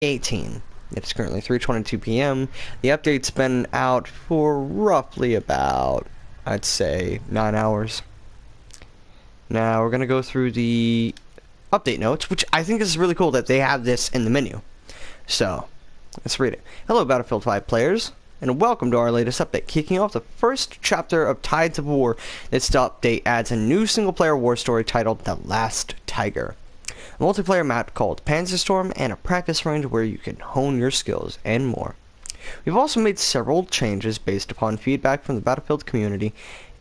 18. It's currently 3:22 p.m. The update's been out for roughly about, I'd say, 9 hours. Now we're going to go through the update notes, which I think is really cool that they have this in the menu. So, let's read it. Hello, Battlefield 5 players, and welcome to our latest update. Kicking off the first chapter of Tides of War, this update adds a new single-player war story titled The Last Tiger. A multiplayer map called Panzerstorm, and a practice range where you can hone your skills, and more. We've also made several changes based upon feedback from the Battlefield community,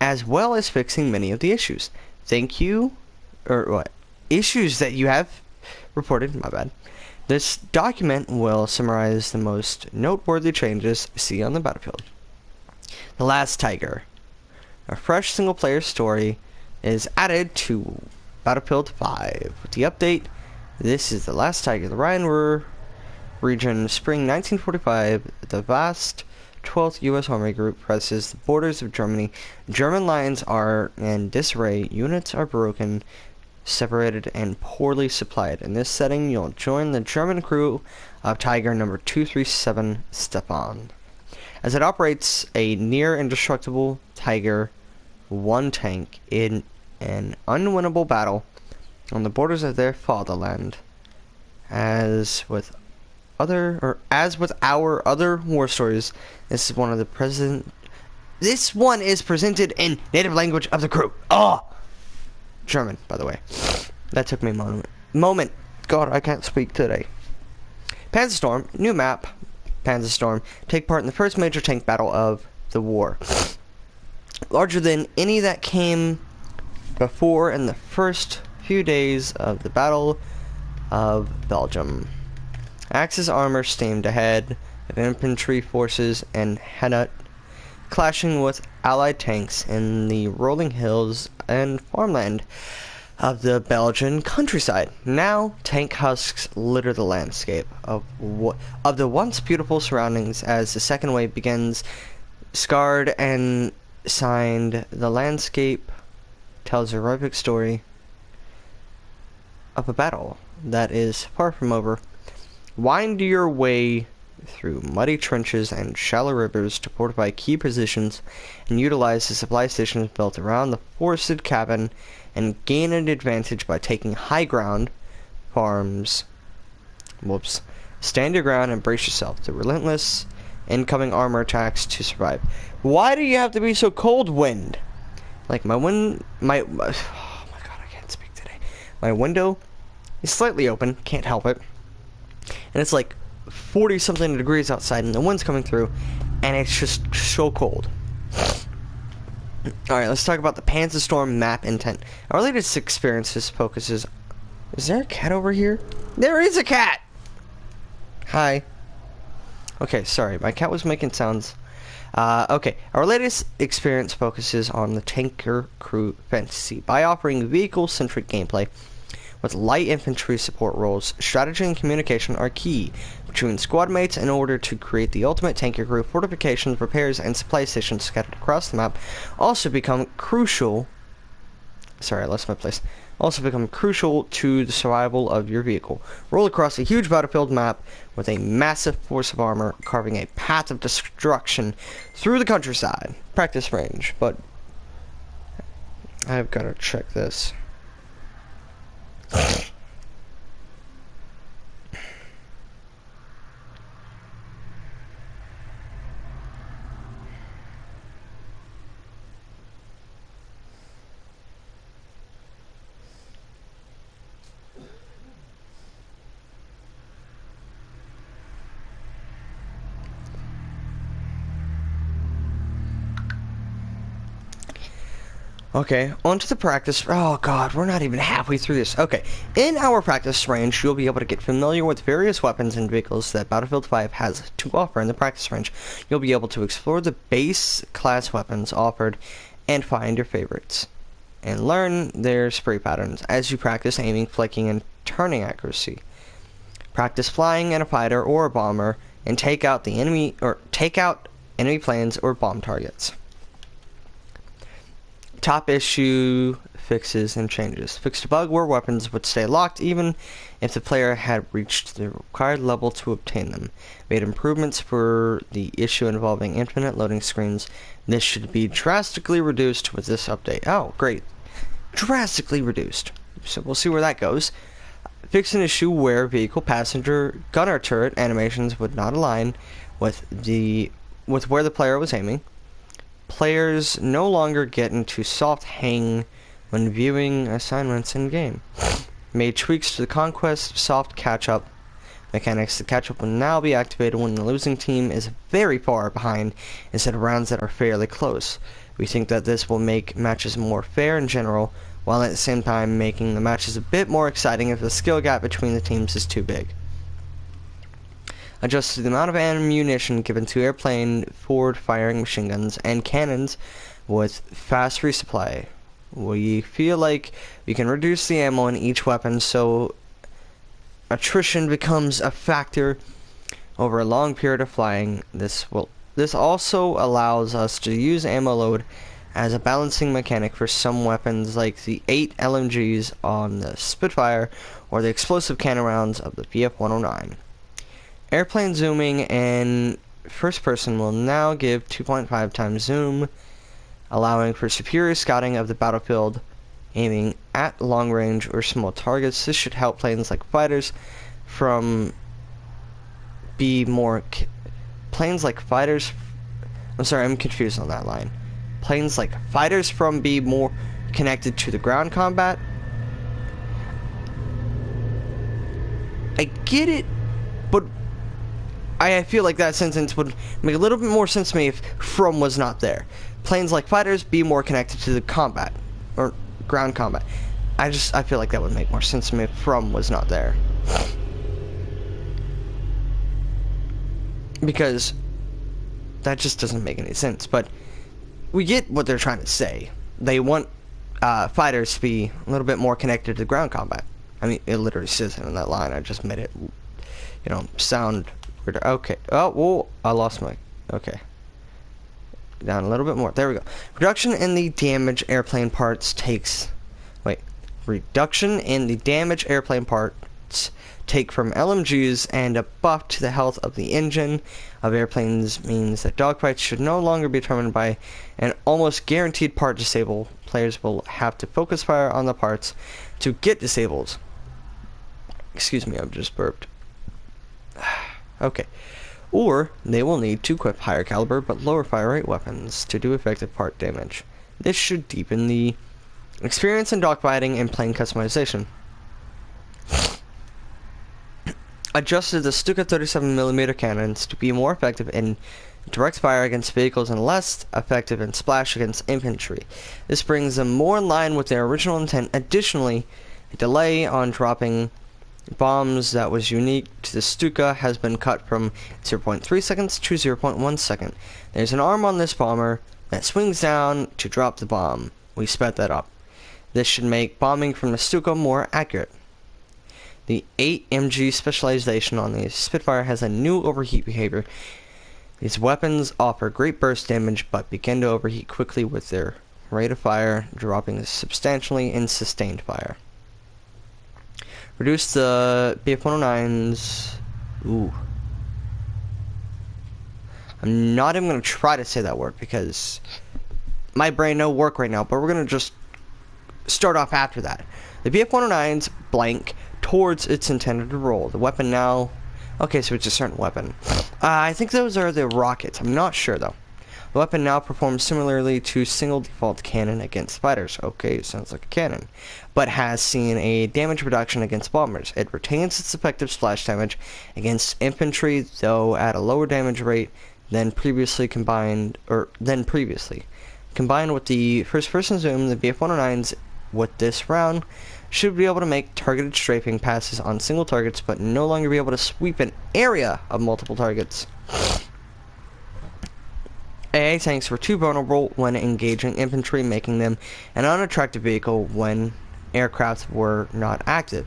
as well as fixing many of the issues. Issues that you have reported, my bad. This document will summarize the most noteworthy changes seen on the Battlefield. The Last Tiger. A fresh single-player story is added to Battlefield 5. With the update, this is The Last Tiger. The Rhine-Ruhr region, spring 1945, the vast 12th U.S. Army Group presses the borders of Germany. German lines are in disarray, units are broken, separated, and poorly supplied. In this setting, you'll join the German crew of Tiger number 237 Stefan, as it operates a near indestructible Tiger 1 tank in an unwinnable battle on the borders of their fatherland. As with our other war stories, this one is presented in native language of the crew. German, by the way. That took me a moment. God, I can't speak today. Panzerstorm, new map. Panzerstorm, take part in the first major tank battle of the war. Larger than any that came before in the first few days of the Battle of Belgium. Axis armor steamed ahead of infantry forces and Hainaut, clashing with Allied tanks in the rolling hills and farmland of the Belgian countryside. Now, tank husks litter the landscape of the once beautiful surroundings as the second wave begins. Scarred and signed, the landscape tells a heroic story of a battle that is far from over. Wind your way through muddy trenches and shallow rivers to fortify key positions and utilize the supply stations built around the forested cabin, and gain an advantage by taking high ground. Stand your ground and brace yourself to relentless incoming armor attacks to survive. Why do you have to be so cold, wind? Like oh my god, I can't speak today. My window is slightly open, can't help it. And it's like 40 something degrees outside and the wind's coming through and it's just so cold. Alright, let's talk about the Panzerstorm map intent. Our latest experiences focuses... Is there a cat over here? There is a cat! Hi. Okay, sorry, my cat was making sounds. Okay, our latest experience focuses on the tanker crew fantasy by offering vehicle-centric gameplay. With light infantry support roles, strategy and communication are key between squad mates in order to create the ultimate tanker crew. Fortifications, repairs, and supply stations scattered across the map also become crucial. Sorry, I lost my place. Also become crucial to the survival of your vehicle. Roll across a huge battlefield map with a massive force of armor, carving a path of destruction through the countryside. Practice range, but I've got to check this. Okay, onto the practice. Oh god, we're not even halfway through this. Okay, in our practice range, you'll be able to get familiar with various weapons and vehicles that Battlefield 5 has to offer in the practice range. You'll be able to explore the base class weapons offered and find your favorites, and learn their spray patterns as you practice aiming, flicking, and turning accuracy. Practice flying in a fighter or a bomber and take out enemy planes or bomb targets. Top issue fixes and changes. Fixed a bug where weapons would stay locked even if the player had reached the required level to obtain them. Made improvements for the issue involving infinite loading screens. This should be drastically reduced with this update. Oh, great. Drastically reduced. So we'll see where that goes. Fix an issue where vehicle, passenger, gunner turret animations would not align with where the player was aiming. Players no longer get into soft hang when viewing assignments in game. Made tweaks to the conquest soft catch-up mechanics. The catch-up will now be activated when the losing team is very far behind instead of rounds that are fairly close. We think that this will make matches more fair in general, while at the same time making the matches a bit more exciting if the skill gap between the teams is too big. Adjusted the amount of ammunition given to airplane forward-firing machine guns and cannons with fast resupply. We feel like we can reduce the ammo in each weapon so attrition becomes a factor over a long period of flying. This also allows us to use ammo load as a balancing mechanic for some weapons like the 8 LMGs on the Spitfire or the explosive cannon rounds of the VF-109. Airplane zooming and first person will now give 2.5 times zoom, allowing for superior scouting of the battlefield, aiming at long range or small targets. This should help planes like fighters I'm sorry, I'm confused on that line. Planes like fighters from be more connected to the ground combat. I get it, but I feel like that sentence would make a little bit more sense to me if from was not there. Planes like fighters be more connected to the combat or ground combat. I feel like that would make more sense to me if from was not there. Because that just doesn't make any sense. But we get what they're trying to say. They want fighters to be a little bit more connected to ground combat. I mean, it literally says it in that line. I just made it, sound weird. Okay. Oh, whoa, I lost my... Okay. Down a little bit more. There we go. Reduction in the damage airplane parts Reduction in the damage airplane parts take from LMGs and a buff to the health of the engine of airplanes means that dogfights should no longer be determined by an almost guaranteed part disable. Players will have to focus fire on the parts to get disabled. Excuse me, I've just burped. Okay. Or they will need to equip higher caliber but lower fire rate weapons to do effective part damage. This should deepen the experience in dogfighting and plane customization. Adjusted the Stuka 37mm cannons to be more effective in direct fire against vehicles and less effective in splash against infantry. This brings them more in line with their original intent. Additionally, a delay on dropping bombs that was unique to the Stuka has been cut from 0.3 seconds to 0.1 second. There's an arm on this bomber that swings down to drop the bomb. We sped that up. This should make bombing from the Stuka more accurate. The 8MG specialization on the Spitfire has a new overheat behavior. These weapons offer great burst damage but begin to overheat quickly with their rate of fire dropping substantially in sustained fire. Reduce the VF-109's... Ooh. I'm not even going to try to say that word because my brain no work right now, but we're going to just start off after that. The VF-109's blank towards its intended role. The weapon now... Okay, so it's a certain weapon. I think those are the rockets. I'm not sure, though. The weapon now performs similarly to single default cannon against fighters. Okay, sounds like a cannon. But has seen a damage reduction against bombers. It retains its effective splash damage against infantry, though at a lower damage rate than previously. Combined with the first-person zoom, the VF-109s with this round should be able to make targeted strafing passes on single targets, but no longer be able to sweep an area of multiple targets. AA tanks were too vulnerable when engaging infantry, making them an unattractive vehicle when aircraft were not active.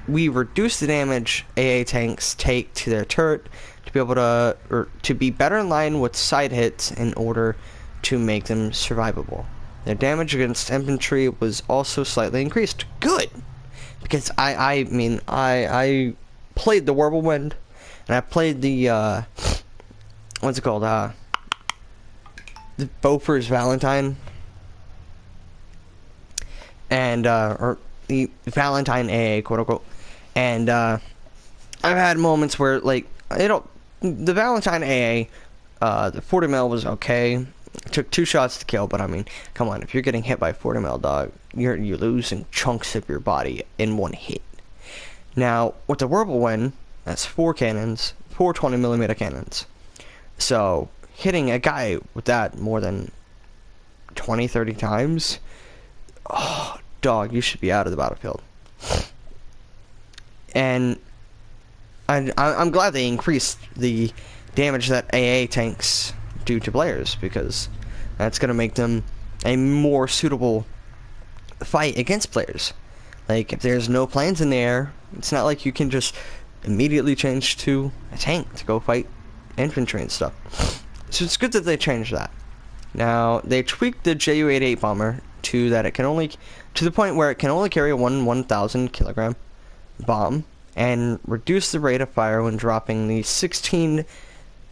We reduced the damage AA tanks take to their turret to be able to be better in line with side hits in order to make them survivable. Their damage against infantry was also slightly increased. Good! Because I played the Whirlwind, and I played the, what's it called, the Bofors Valentine, and, or the Valentine AA, quote unquote, and, I've had moments where, like, the Valentine AA, the 40 mil was okay. It took 2 shots to kill, but I mean, come on, if you're getting hit by 40 mil, dog, you're losing chunks of your body in one hit. Now, with the Whirlwind, that's 4 cannons, 4 20mm cannons. So, hitting a guy with that more than 20, 30 times, oh, dog, you should be out of the battlefield. And I'm glad they increased the damage that AA tanks do to players, because that's going to make them a more suitable fight against players. Like, if there's no planes in the air, it's not like you can just immediately change to a tank to go fight infantry and stuff. So it's good that they changed that. Now, they tweaked the Ju-88 bomber to that it can only, to the point where it can only carry one 1,000 kilogram bomb, and reduce the rate of fire when dropping the 16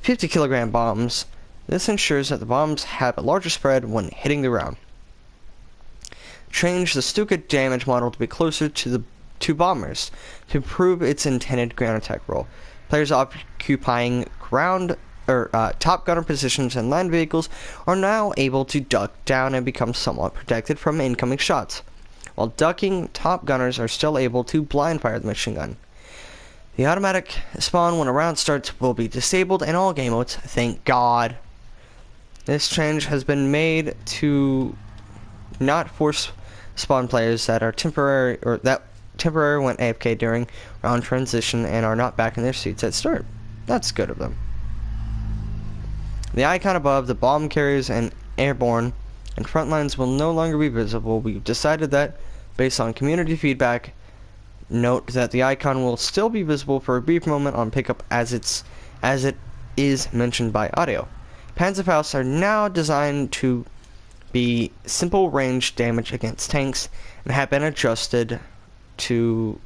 50 kilogram bombs. This ensures that the bombs have a larger spread when hitting the ground. Change the Stuka damage model to be closer to the 2 bombers to improve its intended ground attack role. Players occupying ground or top gunner positions in land vehicles are now able to duck down and become somewhat protected from incoming shots. While ducking, top gunners are still able to blind fire the machine gun. The automatic spawn when a round starts will be disabled in all game modes, thank God. This change has been made to not force spawn players that are temporary went AFK during round transition and are not back in their seats at start. That's good of them. The icon above the bomb carriers and airborne and front lines will no longer be visible. We've decided that, based on community feedback, note that the icon will still be visible for a brief moment on pickup as it is mentioned by audio. Panzerfaust are now designed to be simple range damage against tanks and have been adjusted to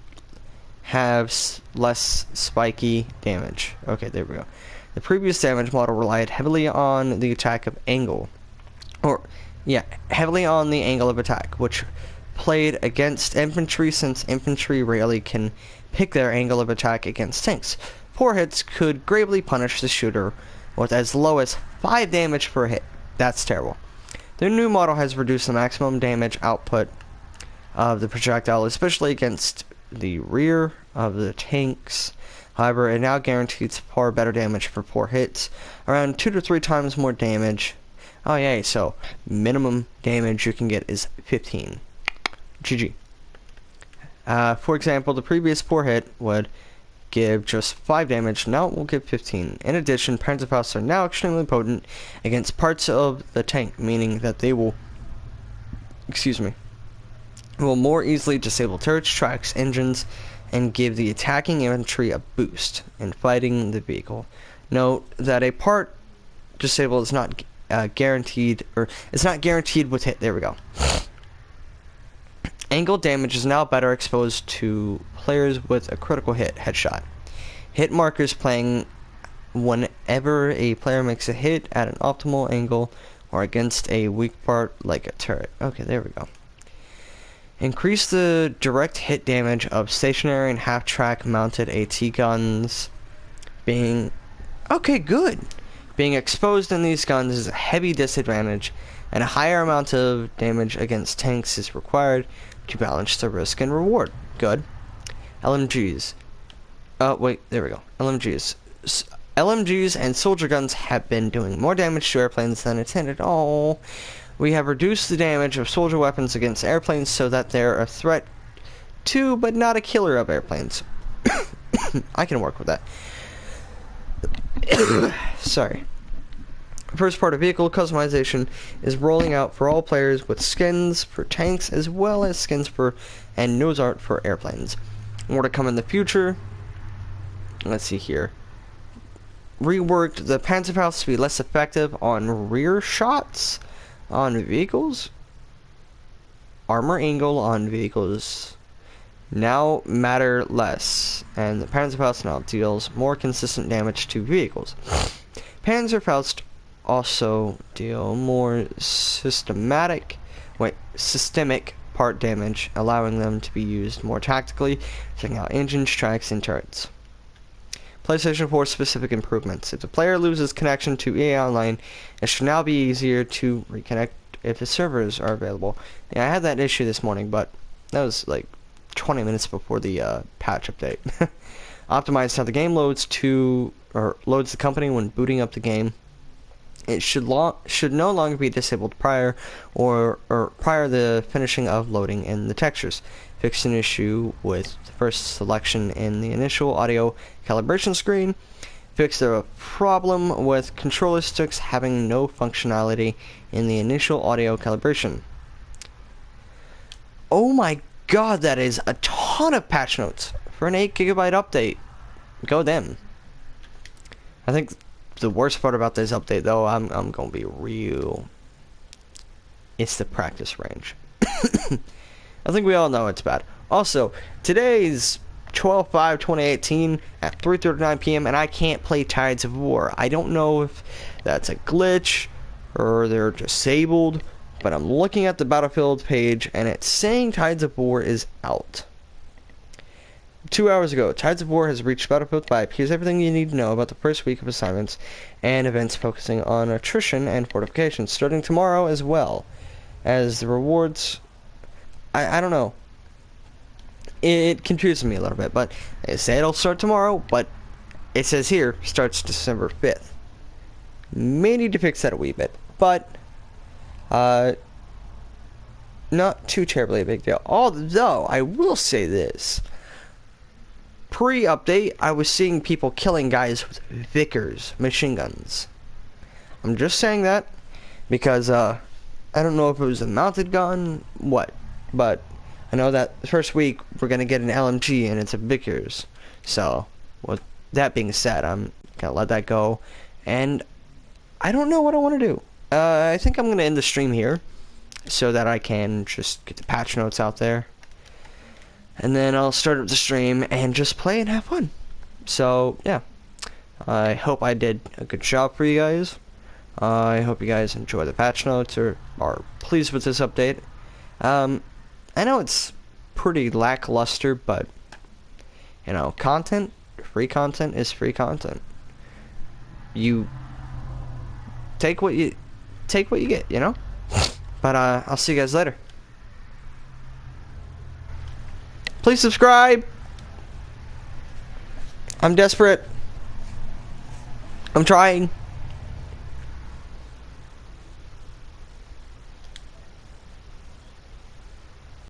have less spiky damage. Okay, there we go. The previous damage model relied heavily on the attack of angle. Heavily on the angle of attack, which played against infantry since infantry rarely can pick their angle of attack against tanks. 4 hits could gravely punish the shooter with as low as 5 damage per hit. That's terrible. The new model has reduced the maximum damage output of the projectile, especially against the rear of the tanks. However, it now guarantees far better damage for 4 hits, around 2 to 3 times more damage. Oh yay, so minimum damage you can get is 15. GG. For example, the previous 4 hit would give just 5 damage, now it will give 15. In addition, Panzerfausts are now extremely potent against parts of the tank, meaning that they will more easily disable turrets, tracks, engines, and give the attacking infantry a boost in fighting the vehicle. Note that a part disable is not guaranteed, or it's not guaranteed with hit. There we go. Angle damage is now better exposed to players with a critical hit headshot. Hit markers playing whenever a player makes a hit at an optimal angle or against a weak part like a turret. Okay, there we go. Increase the direct hit damage of stationary and half-track mounted AT guns. Being exposed in these guns is a heavy disadvantage, and a higher amount of damage against tanks is required to balance the risk and reward. Good. LMGs. Oh, wait, there we go. LMGs. LMGs and soldier guns have been doing more damage to airplanes than intended. Oh, we have reduced the damage of soldier weapons against airplanes so that they're a threat to, but not a killer of airplanes. I can work with that. Sorry. First part of vehicle customization is rolling out for all players with skins for tanks as well as skins for and nose art for airplanes. More to come in the future. Let's see here. Reworked the Panzerfaust to be less effective on rear shots on vehicles. armor angle on vehicles now matter less, and the Panzerfaust now deals more consistent damage to vehicles. Panzerfaust also deal more systemic part damage, allowing them to be used more tactically, taking out engines, tracks, and turrets. PlayStation 4 specific improvements. If the player loses connection to EA Online, it should now be easier to reconnect if the servers are available. Yeah, I had that issue this morning, but that was like 20 minutes before the patch update. Optimized how the game loads the company when booting up the game. It should no longer be disabled prior the finishing of loading in the textures. Fixed an issue with the first selection in the initial audio calibration screen. Fixed a problem with controller sticks having no functionality in the initial audio calibration. Oh my god, that is a ton of patch notes for an 8 GB update. Go them. I think the worst part about this update, though, I'm gonna be real. It's the practice range. I think we all know it's bad. Also, today's 12/5/2018 at 3:39 p.m. and I can't play Tides of War. I don't know if that's a glitch or they're disabled, but I'm looking at the Battlefield page and it's saying Tides of War is out. 2 hours ago, Tides of War has reached Battlefield 5. Here's everything you need to know about the first week of assignments and events focusing on attrition and fortifications, starting tomorrow as well as the rewards. I don't know. It confuses me a little bit, but they say it'll start tomorrow, but it says here starts December 5th. May need to fix that a wee bit, but not too terribly a big deal. Although, I will say this. Pre-update, I was seeing people killing guys with Vickers machine guns. I'm just saying that because I don't know if it was a mounted gun, but I know that the first week we're gonna get an LMG and it's a Vickers. So, with that being said, I'm gonna let that go, and I don't know what I want to do. I think I'm gonna end the stream here so that I can just get the patch notes out there. And then I'll start up the stream and just play and have fun. So, yeah. I hope I did a good job for you guys. I hope you guys enjoy the patch notes or are pleased with this update. I know it's pretty lackluster, but, you know, free content is free content. You take what you get, you know? But, I'll see you guys later. Please subscribe. I'm desperate. I'm trying.